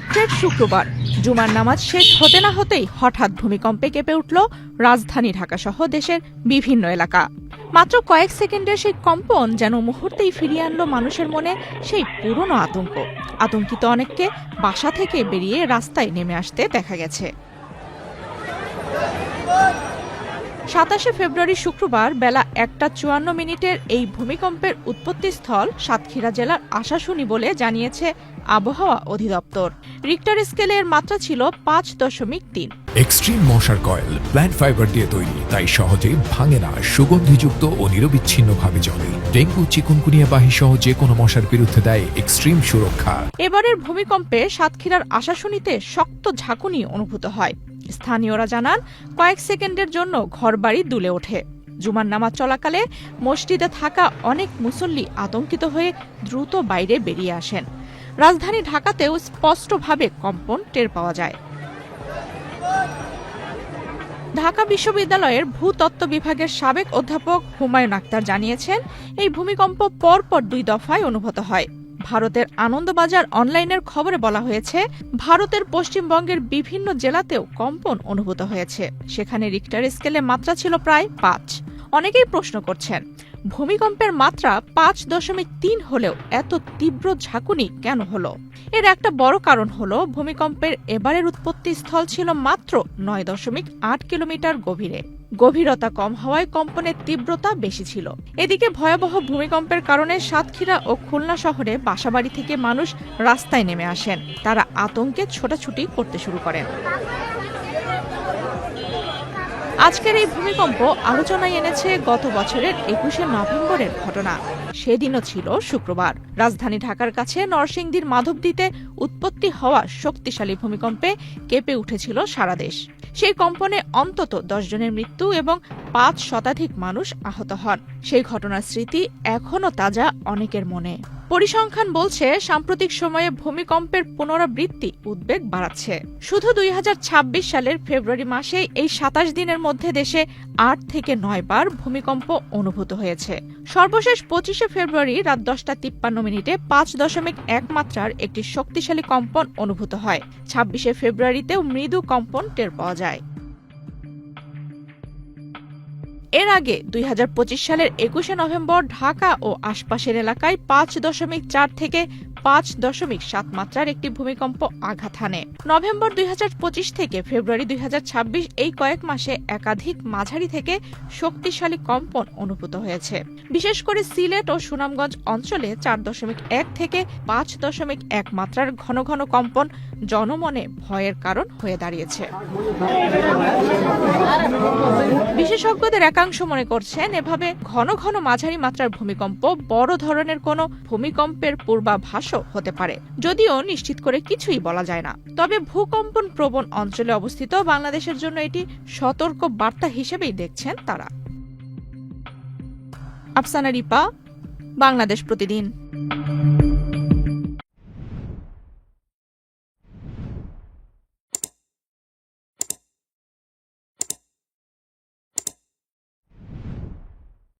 চৈত্রের শুক্রবার জুমার নামাজ শেষ হতে না হতেই হঠাৎ ভূমিকম্পে কেঁপে উঠল রাজধানী ঢাকাসহ দেশের বিভিন্ন এলাকা। মাত্র কয়েক সেকেন্ডের সেই কম্পন যেন মুহূর্তেই ফিরিয়ে আনলো মানুষের মনে সেই পুরনো আতঙ্ক। আতঙ্কিত অনেককে বাসা থেকে বেরিয়ে রাস্তায় নেমে আসতে দেখা গেছে। ২৭ ফেব্রুয়ারি শুক্রবার বেলা ১টা ৫৪ এই ভূমিকম্পের উৎপত্তিস্থল সাতক্ষীরা জেলার আশাশুনি বলে জানিয়েছে আবহাওয়া অধিদপ্তর। রিক্টার স্কেলে এর মাত্রা ছিল ৫.৩। এক্সট্রিম মশার কয়েল প্ল্যান্ট ফাইবার দিয়ে তৈরি, তাই সহজে ভাঙে না, সুগন্ধিযুক্ত ও নিরবিচ্ছিন্নভাবে জ্বলে। ডেঙ্গু, চিকুনগুনিয়া বাহি সহ যে কোনো মশার বিরুদ্ধে দেয় এক্সট্রিম সুরক্ষা। এবারের ভূমিকম্পে সাতক্ষীরার আশাশুনিতে শক্ত ঝাঁকুনি অনুভূত হয়। স্থানীয়রা জানান, কয়েক সেকেন্ডের জন্য ঘরবাড়ি দুলে ওঠে। জুমার নামাজ চলাকালে মসজিদে থাকা অনেক মুসল্লি আতঙ্কিত হয়ে দ্রুত বাইরে বেরিয়ে আসেন। রাজধানী ঢাকাতেও স্পষ্টভাবে কম্পন টের পাওয়া যায়। ঢাকা বিশ্ববিদ্যালয়ের ভূতত্ত্ব বিভাগের সাবেক অধ্যাপক হুমায়ুন আক্তার জানিয়েছেন, এই ভূমিকম্প পরপর ২ দফায় অনুভূত হয়। ভারতের আনন্দবাজার অনলাইনের খবরে বলা হয়েছে, ভারতের পশ্চিমবঙ্গের বিভিন্ন জেলাতেও কম্পন অনুভূত হয়েছে। সেখানে রিক্টার স্কেলে মাত্রা ছিল প্রায় ৫। অনেকেই প্রশ্ন করছেন, ভূমিকম্পের মাত্রা ৫.৩ হলেও এত তীব্র ঝাঁকুনি কেন হলো? এর একটা বড় কারণ হলো, ভূমিকম্পের এবারের উৎপত্তিস্থল ছিল মাত্র ৯.৮ কিলোমিটার গভীরে। গভীরতা কম হওয়ায় কম্পনের তীব্রতা বেশি ছিল। এদিকে ভয়াবহ ভূমিকম্পের কারণে সাতক্ষীরা ও খুলনা শহরে বাসাবাড়ি থেকে মানুষ রাস্তায় নেমে আসেন। তারা আতঙ্কে ছোটাছুটি করতে শুরু করেন। আজকের এই ভূমিকম্প আলোচনায় এনেছে গত বছরের ২১শে নভেম্বরের ঘটনা। সেদিনও ছিল শুক্রবার। রাজধানী ঢাকার কাছে নরসিংদীর মাধবদীতে উৎপত্তি হওয়া শক্তিশালী ভূমিকম্পে কেঁপে উঠেছিল সারা দেশ। সেই কম্পনে অন্তত ১০ জনের মৃত্যু এবং ৫ শতাধিক মানুষ আহত হন। সেই ঘটনার স্মৃতি এখনও তাজা অনেকের মনে। পরিসংখ্যান বলছে, সাম্প্রতিক সময়ে ভূমিকম্পের পুনরাবৃত্তি উদ্বেগ বাড়াচ্ছে। শুধু ২০২৬ সালের ফেব্রুয়ারি মাসে এই ২৭ দিনের মধ্যে দেশে ৮ থেকে ৯ বার ভূমিকম্প অনুভূত হয়েছে। সর্বশেষ ২৫শে ফেব্রুয়ারি রাত ১০টা ৫৩ ৫.১ মাত্রার একটি শক্তিশালী কম্পন অনুভূত হয়। ২৬শে ফেব্রুয়ারিতেও মৃদু কম্পন টের পাওয়া যায়। এর আগে ২০২৫ সালের ২১শে নভেম্বর ঢাকা ও আশপাশের এলাকায় ৫.৪ থেকে ৫.৭ মাত্রার একটি ভূমিকম্প আঘাত হানে। নভেম্বর ২০২৫ থেকে ফেব্রুয়ারি ২০২৬ এই কয়েক মাসে একাধিক মাঝারি থেকে শক্তিশালী কম্পন অনুভূত হয়েছে। বিশেষ করে সিলেট ও সুনামগঞ্জ অঞ্চলে ৪.১ থেকে ৫.১ মাত্রার ঘন ঘন কম্পন জনমনে ভয়ের কারণ হয়ে দাঁড়িয়েছে। বিশেষজ্ঞদের একাংশ মনে করছেন, এভাবে ঘন ঘন মাঝারি মাত্রার ভূমিকম্প বড় ধরনের কোনো ভূমিকম্পের পূর্বাভাসও হতে পারে, যদিও নিশ্চিত করে কিছুই বলা যায় না। তবে ভূকম্পন প্রবণ অঞ্চলে অবস্থিত বাংলাদেশের জন্য এটি সতর্ক বার্তা হিসেবেই দেখছেন তারা। আফসানা রিপা, বাংলাদেশ প্রতিদিন।